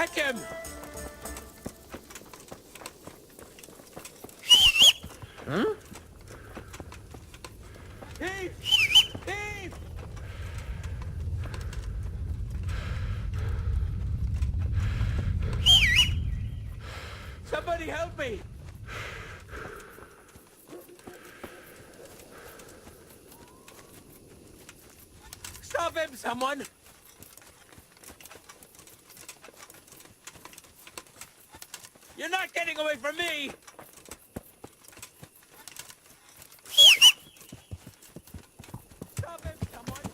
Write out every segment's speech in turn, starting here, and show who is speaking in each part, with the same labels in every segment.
Speaker 1: Catch him! Huh? Thief! Thief! Somebody help me! Stop him, someone! You're not getting away from me! Stop him, someone!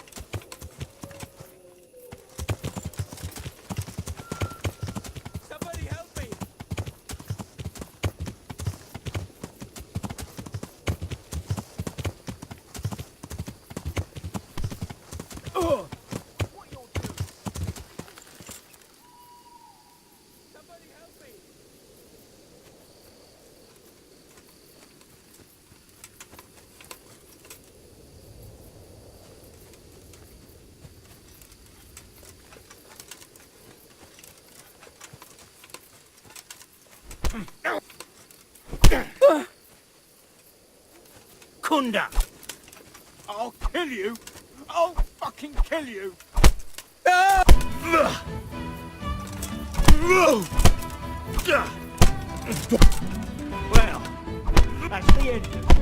Speaker 1: Somebody help me! Ugh! What you're doing? Somebody help me!
Speaker 2: Kunda! I'll kill you! I'll fucking kill you!
Speaker 1: Ah!
Speaker 2: Well, that's the end of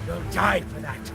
Speaker 1: You'll die for that.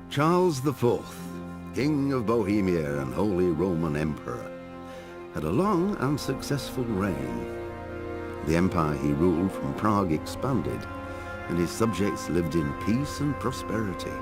Speaker 3: Charles IV, King of Bohemia and Holy Roman Emperor, had a long and successful reign. The empire he ruled from Prague expanded, and his subjects lived in peace and prosperity.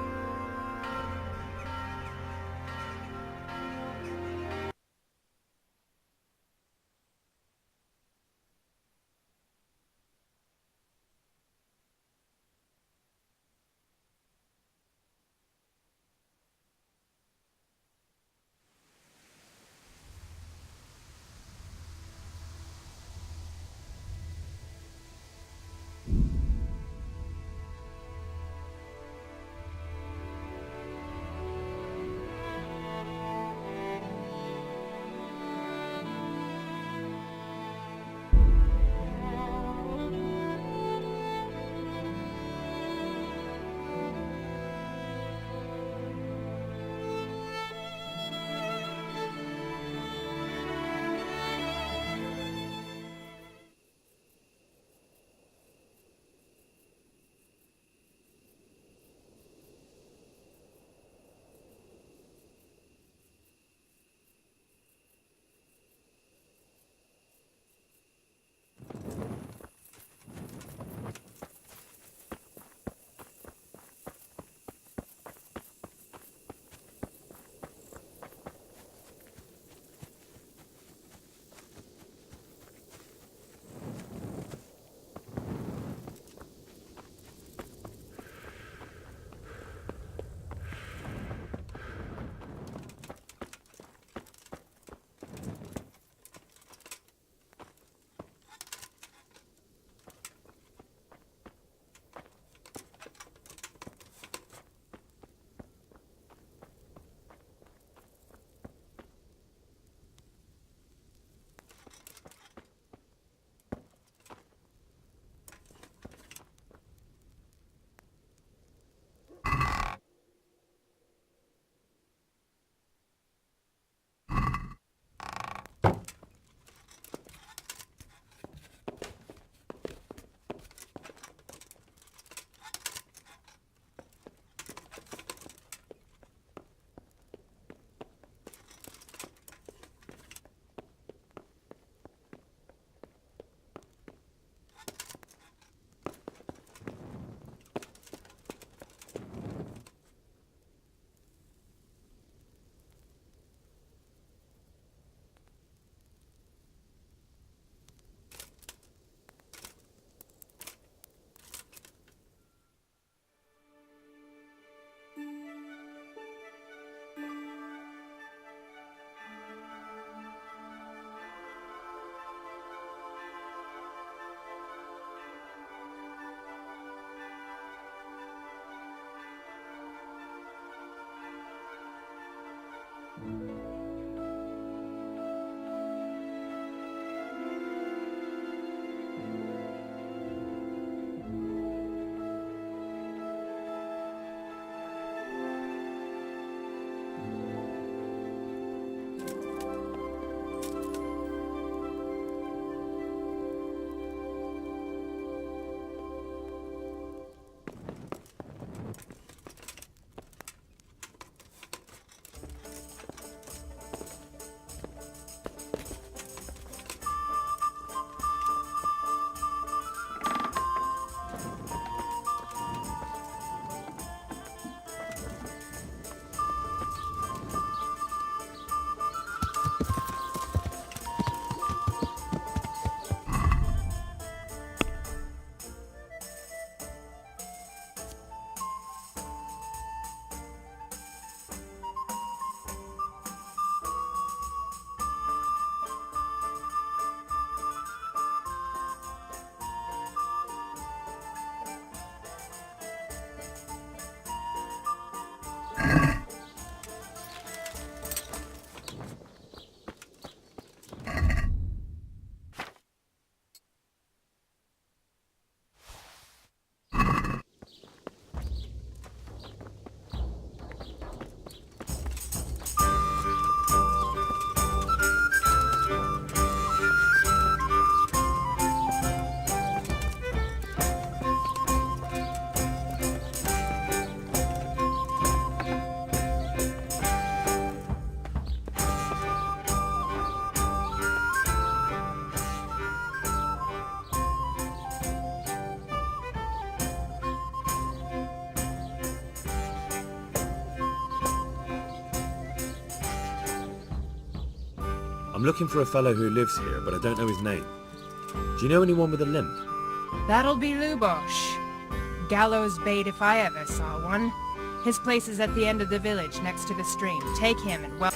Speaker 4: I'm looking for a fellow who lives here, but I don't know his name. Do you know anyone with a limp?
Speaker 5: That'll be Lubosh. Gallows bait if I ever saw one. His place is at the end of the village, next to the stream. Take him and well...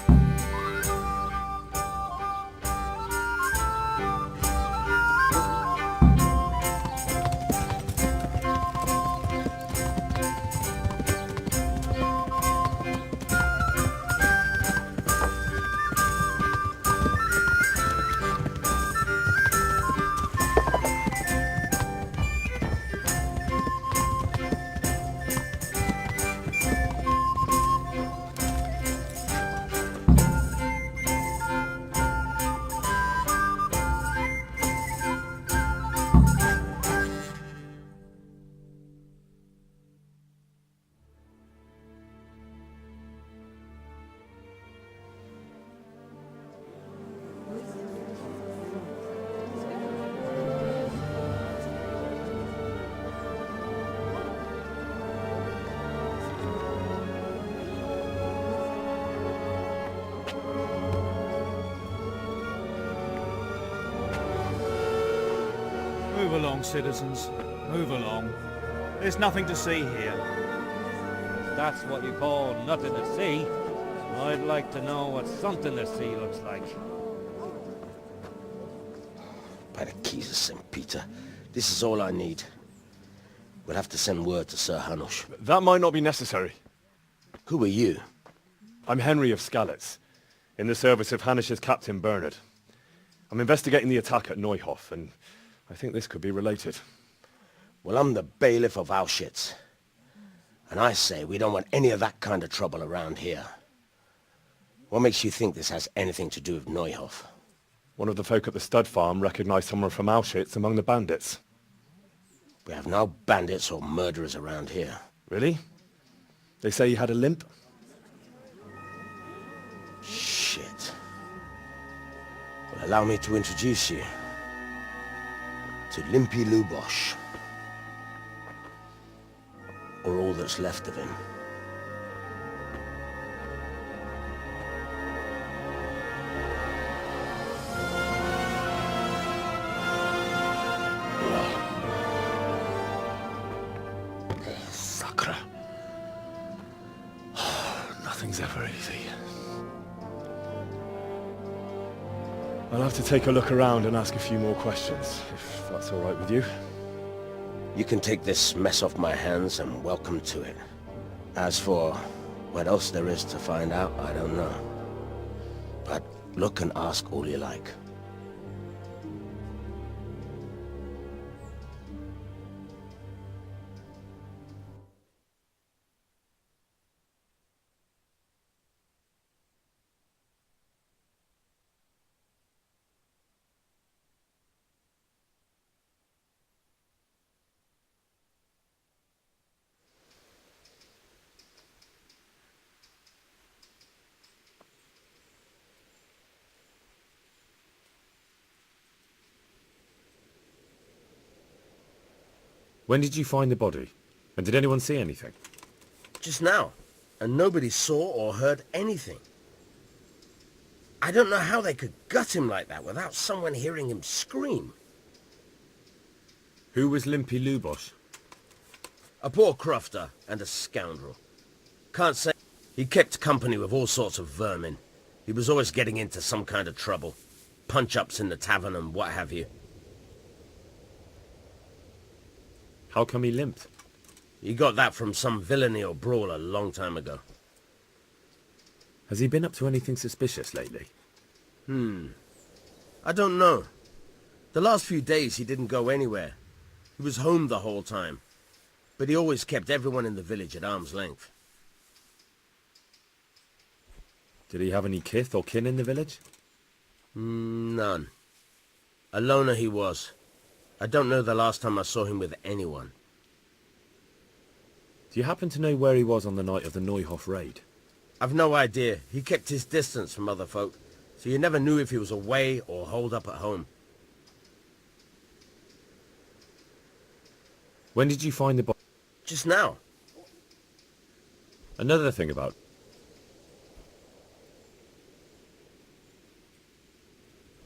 Speaker 2: Move along, citizens. Move along. There's nothing to see here.
Speaker 6: That's what you call nothing to see. I'd like to know what something to see looks like.
Speaker 7: By the keys of St. Peter, this is all I need. We'll have to send word to Sir Hanush.
Speaker 8: That might not be necessary.
Speaker 7: Who are you?
Speaker 8: I'm Henry of Skalitz, in the service of Hanush's Captain Bernard. I'm investigating the attack at Neuhof, and I think this could be related.
Speaker 7: Well, I'm the bailiff of Auschwitz. And I say we don't want any of that kind of trouble around here. What makes you think this has anything to do with Neuhof?
Speaker 8: One of the folk at the stud farm recognized someone from Auschwitz among the bandits.
Speaker 7: We have no bandits or murderers around here.
Speaker 8: Really? They say he had a limp?
Speaker 7: Shit. Well, allow me to introduce you to Limpy Lubosh. Or all that's left of him.
Speaker 8: Sakra. Nothing's ever easy. I'll have to take a look around and ask a few more questions, if that's all right with you.
Speaker 7: You can take this mess off my hands and welcome to it. As for what else there is to find out, I don't know. But look and ask all you like.
Speaker 4: When did you find the body? And did anyone see anything?
Speaker 7: Just now. And nobody saw or heard anything. I don't know how they could gut him like that without someone hearing him scream.
Speaker 4: Who was Limpy Lubosh?
Speaker 7: A poor crofter and a scoundrel. Can't say. He kept company with all sorts of vermin. He was always getting into some kind of trouble. Punch-ups in the tavern and what have you.
Speaker 4: How come he limped?
Speaker 7: He got that from some villainy or brawl a long time ago.
Speaker 4: Has he been up to anything suspicious lately?
Speaker 7: I don't know. The last few days he didn't go anywhere. He was home the whole time. But he always kept everyone in the village at arm's length.
Speaker 4: Did he have any kith or kin in the village?
Speaker 7: None. A loner he was. I don't know the last time I saw him with anyone.
Speaker 4: Do you happen to know where he was on the night of the Neuhof raid?
Speaker 7: I've no idea. He kept his distance from other folk, so you never knew if he was away or holed up at home.
Speaker 4: When did you find the body?
Speaker 7: Just now.
Speaker 4: Another thing about...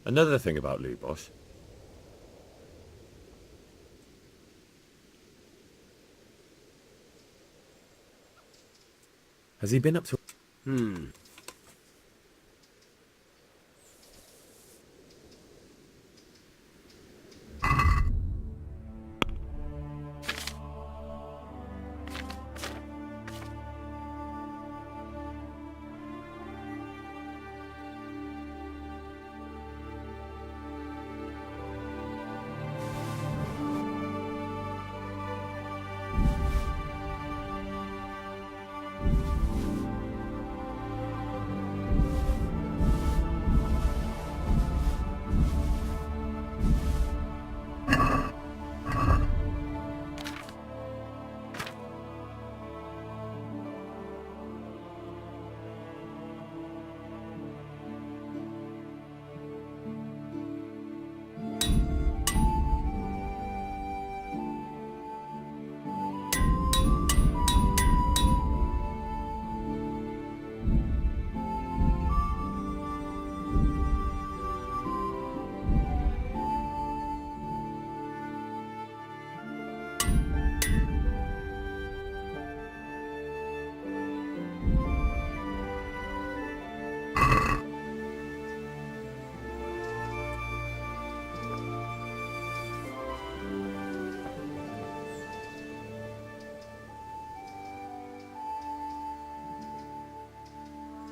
Speaker 4: Another thing about Lubosh. Has he been up to...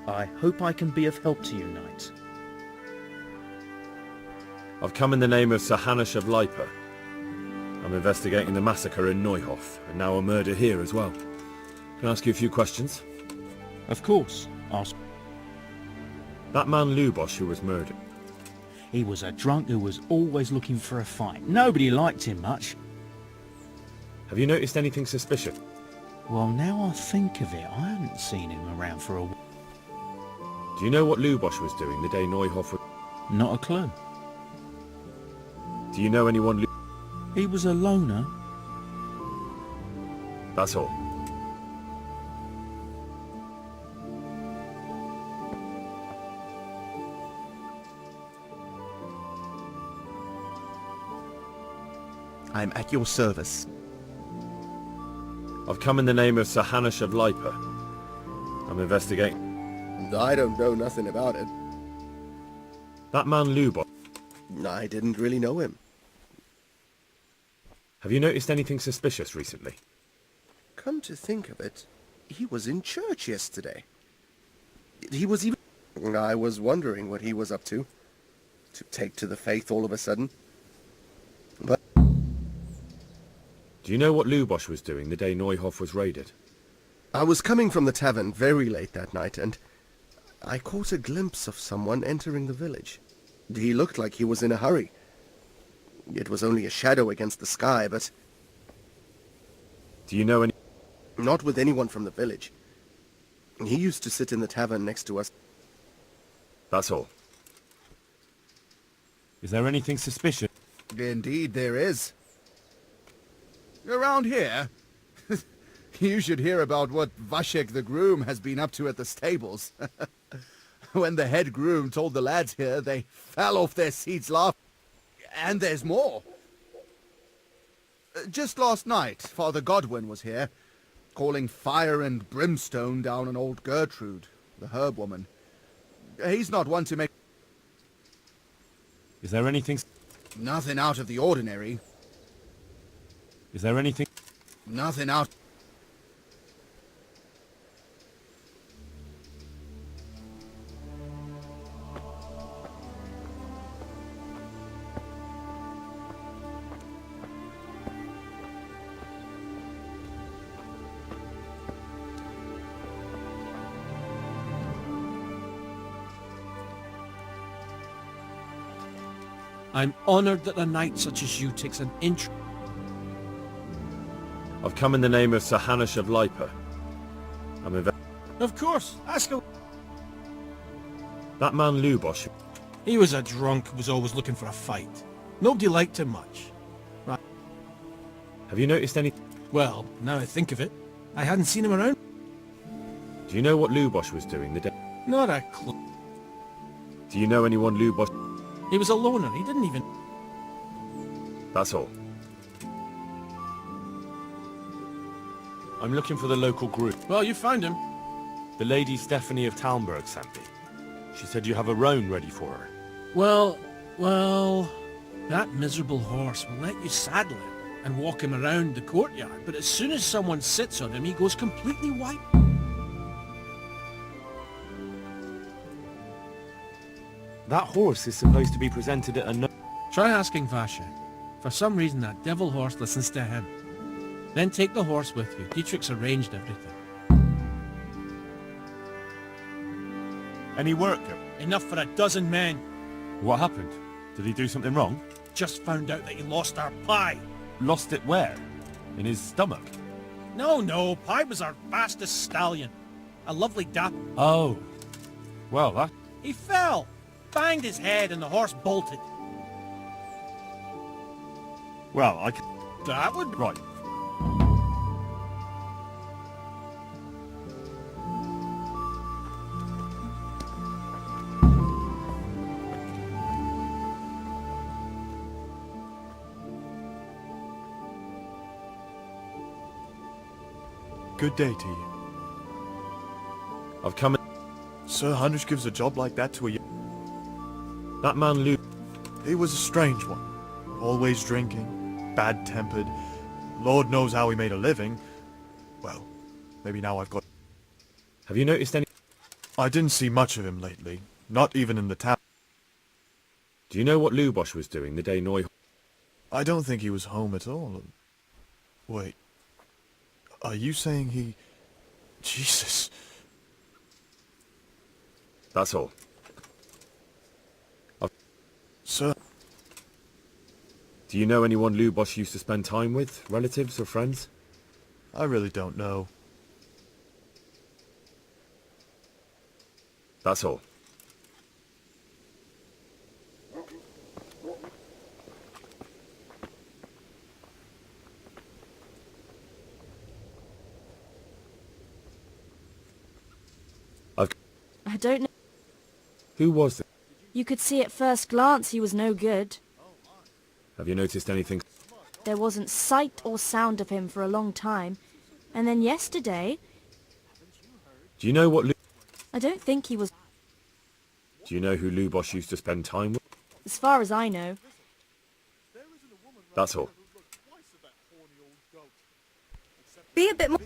Speaker 9: I hope I can be of help to you, Knight.
Speaker 4: I've come in the name of Sir Hanush of Lipa. I'm investigating the massacre in Neuhof, and now a murder here as well. Can I ask you a few questions?
Speaker 9: Of course. Ask.
Speaker 4: That man Lubosh who was murdered.
Speaker 9: He was a drunk who was always looking for a fight. Nobody liked him much.
Speaker 4: Have you noticed anything suspicious?
Speaker 9: Well, now I think of it, I hadn't seen him around for a while.
Speaker 4: Do you know what Lubosh was doing the day Neuhof was...
Speaker 9: Not a clue.
Speaker 4: Do you know anyone...
Speaker 9: He was a loner.
Speaker 4: That's all.
Speaker 2: I'm at your service.
Speaker 4: I've come in the name of Sir Hanush of Lipa. I'm investigating...
Speaker 10: I don't know nothing about it.
Speaker 4: That man Lubosh...
Speaker 10: I didn't really know him.
Speaker 4: Have you noticed anything suspicious recently?
Speaker 10: Come to think of it, he was in church yesterday. He was even... I was wondering what he was up to take to the faith all of a sudden. But...
Speaker 4: Do you know what Lubosh was doing the day Neuhof was raided?
Speaker 10: I was coming from the tavern very late that night, and I caught a glimpse of someone entering the village. He looked like he was in a hurry. It was only a shadow against the sky, but...
Speaker 4: Do you know any...
Speaker 10: Not with anyone from the village. He used to sit in the tavern next to us.
Speaker 4: That's all.
Speaker 8: Is there anything suspicious?
Speaker 2: Indeed there is. Around here? You should hear about what Vashek the groom has been up to at the stables. When the head groom told the lads here, they fell off their seats laughing. And there's more. Just last night, Father Godwin was here, calling fire and brimstone down on old Gertrude, the herb woman. He's not one to make...
Speaker 8: Is there anything...
Speaker 2: Nothing out of the ordinary.
Speaker 8: Is there anything...
Speaker 2: Nothing out...
Speaker 11: I'm honored that a knight such as you takes an interest.
Speaker 4: I've come in the name of Sir Hanush of Lipa. I'm
Speaker 11: Of course, ask him.
Speaker 4: That man Lubosh...
Speaker 11: He was a drunk who was always looking for a fight. Nobody liked him much. Right.
Speaker 4: Have you noticed any...
Speaker 11: Well, now I think of it, I hadn't seen him around.
Speaker 4: Do you know what Lubosh was doing the day...
Speaker 11: Not a clue.
Speaker 4: Do you know anyone Lubosh...
Speaker 11: He was a loner. He didn't even...
Speaker 4: That's all.
Speaker 8: I'm looking for the local group.
Speaker 11: Well, you found him.
Speaker 8: The lady Stephanie of Talmberg sent me. She said you have a roan ready for her.
Speaker 11: Well, that miserable horse will let you saddle him and walk him around the courtyard, but as soon as someone sits on him, he goes completely white.
Speaker 8: That horse is supposed to be presented at a no...
Speaker 11: Try asking Vasha. For some reason, that devil horse listens to him. Then take the horse with you. Dietrich's arranged everything.
Speaker 8: Any work?
Speaker 11: Enough for a dozen men.
Speaker 8: What happened? Did he do something wrong?
Speaker 11: Just found out that he lost our pie.
Speaker 8: Lost it where? In his stomach?
Speaker 11: No, Pie was our fastest stallion. A lovely dap.
Speaker 8: Oh. Well, that...
Speaker 11: He fell, banged his head, and the horse bolted.
Speaker 8: Well, I can...
Speaker 11: That would...
Speaker 8: Right.
Speaker 12: Good day to you.
Speaker 4: I've come...
Speaker 12: Sir Hanish gives a job like that to a...
Speaker 4: That man Lou...
Speaker 12: He was a strange one. Always drinking, bad-tempered. Lord knows how he made a living. Well, maybe now I've got...
Speaker 4: Have you noticed any...
Speaker 12: I didn't see much of him lately. Not even in the town.
Speaker 4: Do you know what Lubosh was doing the day Noy...
Speaker 12: I don't think he was home at all. Wait. Are you saying he... Jesus.
Speaker 4: That's all.
Speaker 12: Sir...
Speaker 4: Do you know anyone Lubosh used to spend time with? Relatives or friends?
Speaker 12: I really don't know.
Speaker 4: That's all.
Speaker 13: I don't know.
Speaker 4: Who was it?
Speaker 13: You could see at first glance he was no good.
Speaker 4: Have you noticed anything?
Speaker 13: There wasn't sight or sound of him for a long time. And then yesterday...
Speaker 4: Do you know what
Speaker 13: I don't think he was...
Speaker 4: Do you know who Lubosh used to spend time with?
Speaker 13: As far as I know.
Speaker 4: That's all.
Speaker 13: Be a bit more...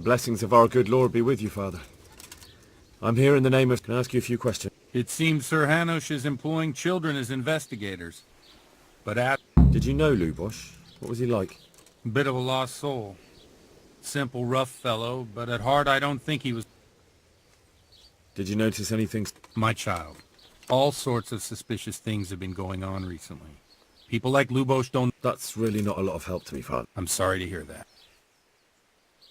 Speaker 4: blessings of our good Lord be with you, Father. I'm here in the name of... Can I ask you a few questions?
Speaker 14: It seems Sir Hanush is employing children as investigators. But
Speaker 4: Did you know Lubosh? What was he like?
Speaker 14: Bit of a lost soul. Simple, rough fellow, but at heart I don't think he was...
Speaker 4: Did you notice anything?
Speaker 14: My child, all sorts of suspicious things have been going on recently. People like Lubosh don't...
Speaker 4: That's really not a lot of help to me, Father.
Speaker 14: I'm sorry to hear that.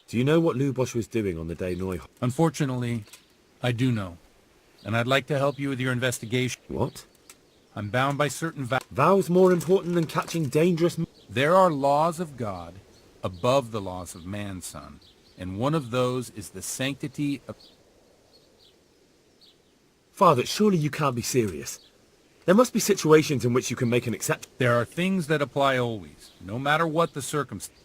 Speaker 4: Do you know what Lubosh was doing on the day Neuhoff?
Speaker 14: Unfortunately, I do know. And I'd like to help you with your investigation.
Speaker 4: What?
Speaker 14: I'm bound by certain
Speaker 4: vows more important than catching dangerous...
Speaker 14: There are laws of God above the laws of man, son. And one of those is the sanctity of...
Speaker 4: Father, surely you can't be serious. There must be situations in which you can make an exception.
Speaker 14: There are things that apply always, no matter what the circumstance.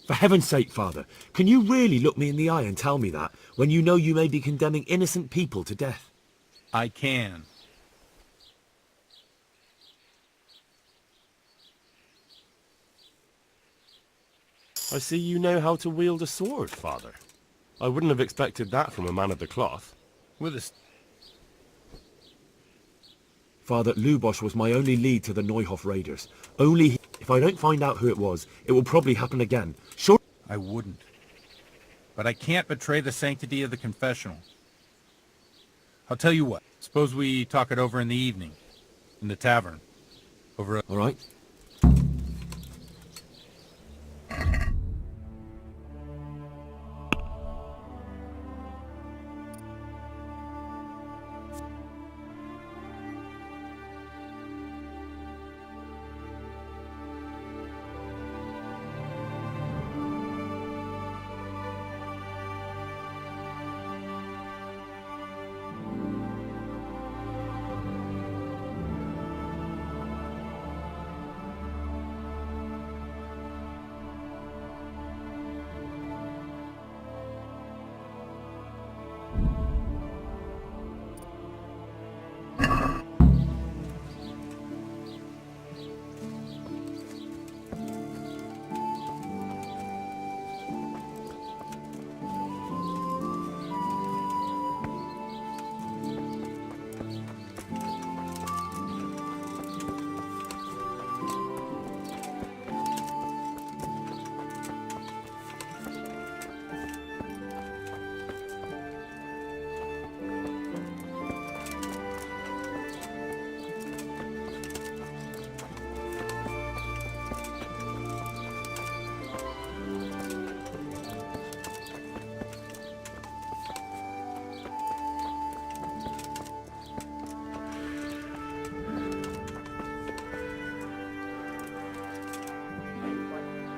Speaker 4: For heaven's sake, Father, can you really look me in the eye and tell me that, when you know you may be condemning innocent people to death?
Speaker 14: I can.
Speaker 8: I see you know how to wield a sword, Father. I wouldn't have expected that from a man of the cloth.
Speaker 14: With a...
Speaker 4: Father, Lubosh was my only lead to the Neuhoff raiders. Only he... If I don't find out who it was, it will probably happen again. Sure...
Speaker 14: I wouldn't. But I can't betray the sanctity of the confessional. I'll tell you what. Suppose we talk it over in the evening. In the tavern. Over a...
Speaker 4: All right.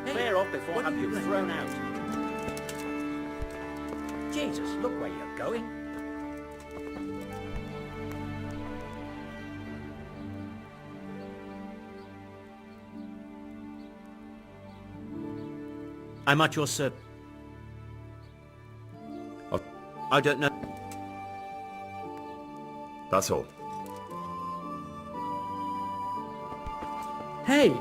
Speaker 15: Clear off before I have you thrown out. Jesus, look where you're going. I'm at your service. I don't know.
Speaker 4: That's all.
Speaker 15: Hey!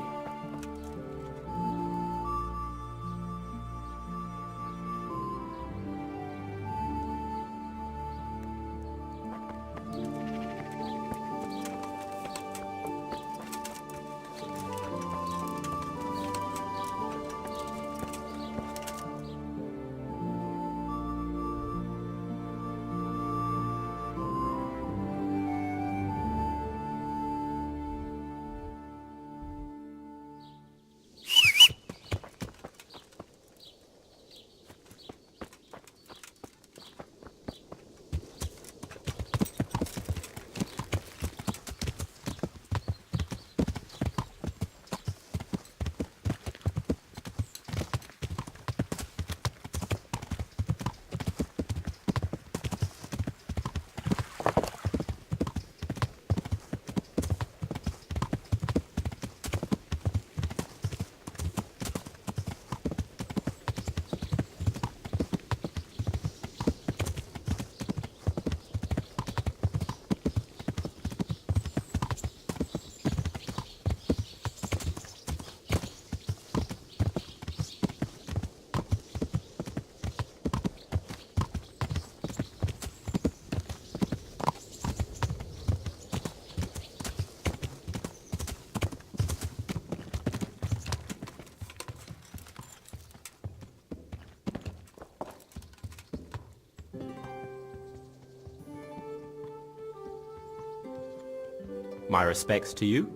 Speaker 16: My respects to you.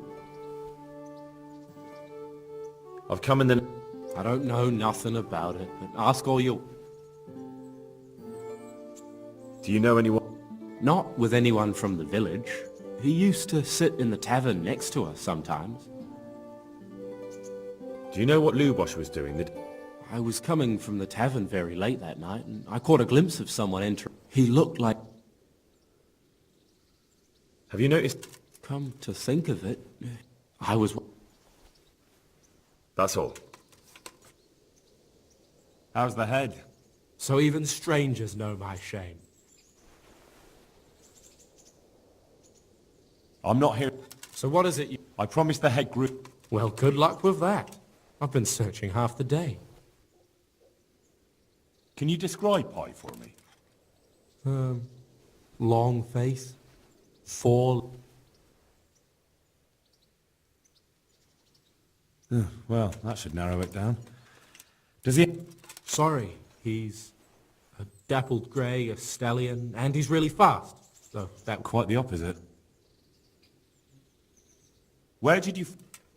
Speaker 4: I've come in the...
Speaker 16: I don't know nothing about it, but ask all you...
Speaker 4: Do you know anyone?
Speaker 16: Not with anyone from the village. He used to sit in the tavern next to us sometimes.
Speaker 4: Do you know what Lubosh was doing?
Speaker 16: I was coming from the tavern very late that night, and I caught a glimpse of someone entering. He looked like...
Speaker 4: Have you noticed?
Speaker 16: Come to think of it, I was...
Speaker 4: That's all.
Speaker 8: How's the head?
Speaker 16: So even strangers know my shame.
Speaker 8: I'm not here.
Speaker 16: So what is it you...
Speaker 8: I promised the head group.
Speaker 16: Well, good luck with that. I've been searching half the day.
Speaker 8: Can you describe Pi for me?
Speaker 16: Long face.
Speaker 8: Well, that should narrow it down. Does he...
Speaker 16: Sorry, he's a dappled grey, a stallion, and he's really fast. So that...
Speaker 8: Quite the opposite. Where did you...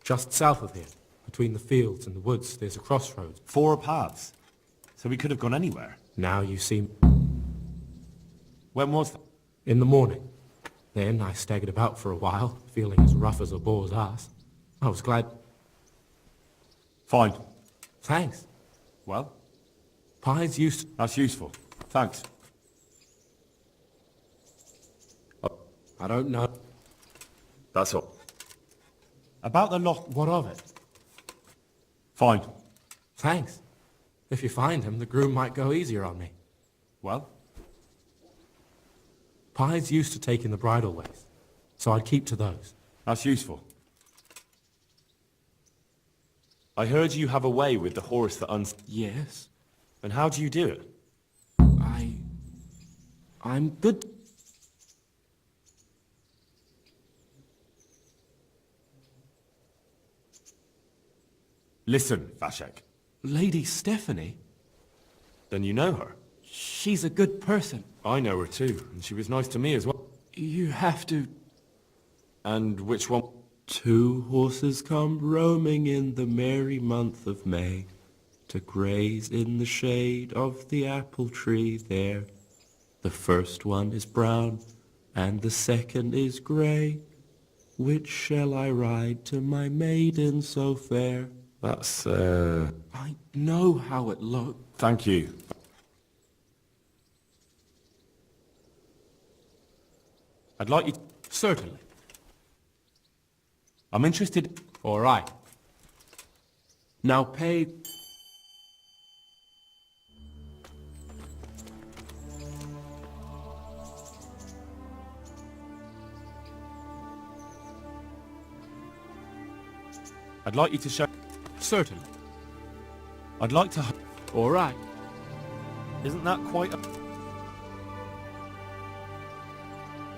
Speaker 16: Just south of here. Between the fields and the woods, there's a crossroads.
Speaker 8: 4 paths. So we could have gone anywhere.
Speaker 16: Now you see...
Speaker 8: When was that?
Speaker 16: In the morning. Then I staggered about for a while, feeling as rough as a boar's ass. I was glad...
Speaker 8: Fine.
Speaker 16: Thanks.
Speaker 8: Well?
Speaker 16: Pies used...
Speaker 8: That's useful. Thanks.
Speaker 16: I don't know.
Speaker 4: That's all.
Speaker 8: About the lock...
Speaker 16: What of it?
Speaker 8: Fine.
Speaker 16: Thanks. If you find him, the groom might go easier on me.
Speaker 8: Well?
Speaker 16: Pies used to take in the bridle ways, so I'd keep to those.
Speaker 8: That's useful. I heard you have a way with the horse that
Speaker 16: Yes.
Speaker 8: And how do you do it?
Speaker 16: I'm good.
Speaker 8: Listen, Vashek.
Speaker 16: Lady Stephanie?
Speaker 8: Then you know her?
Speaker 16: She's a good person.
Speaker 8: I know her too, and she was nice to me as well.
Speaker 16: You have to...
Speaker 8: And which one?
Speaker 16: 2 horses come roaming in the merry month of May, to graze in the shade of the apple tree there. The first one is brown, and the second is grey. Which shall I ride to my maiden so fair?
Speaker 8: That's,
Speaker 16: I know how it looks.
Speaker 8: Thank you. I'd like you to...
Speaker 16: Certainly.
Speaker 8: I'm interested...
Speaker 16: All right. Now pay...
Speaker 8: I'd like you to show...
Speaker 16: Certainly.
Speaker 8: I'd like to...
Speaker 16: All right.
Speaker 8: Isn't that quite a...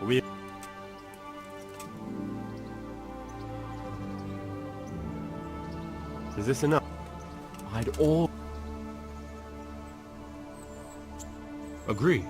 Speaker 8: We... Is this enough?
Speaker 16: I'd all...
Speaker 8: Agreed.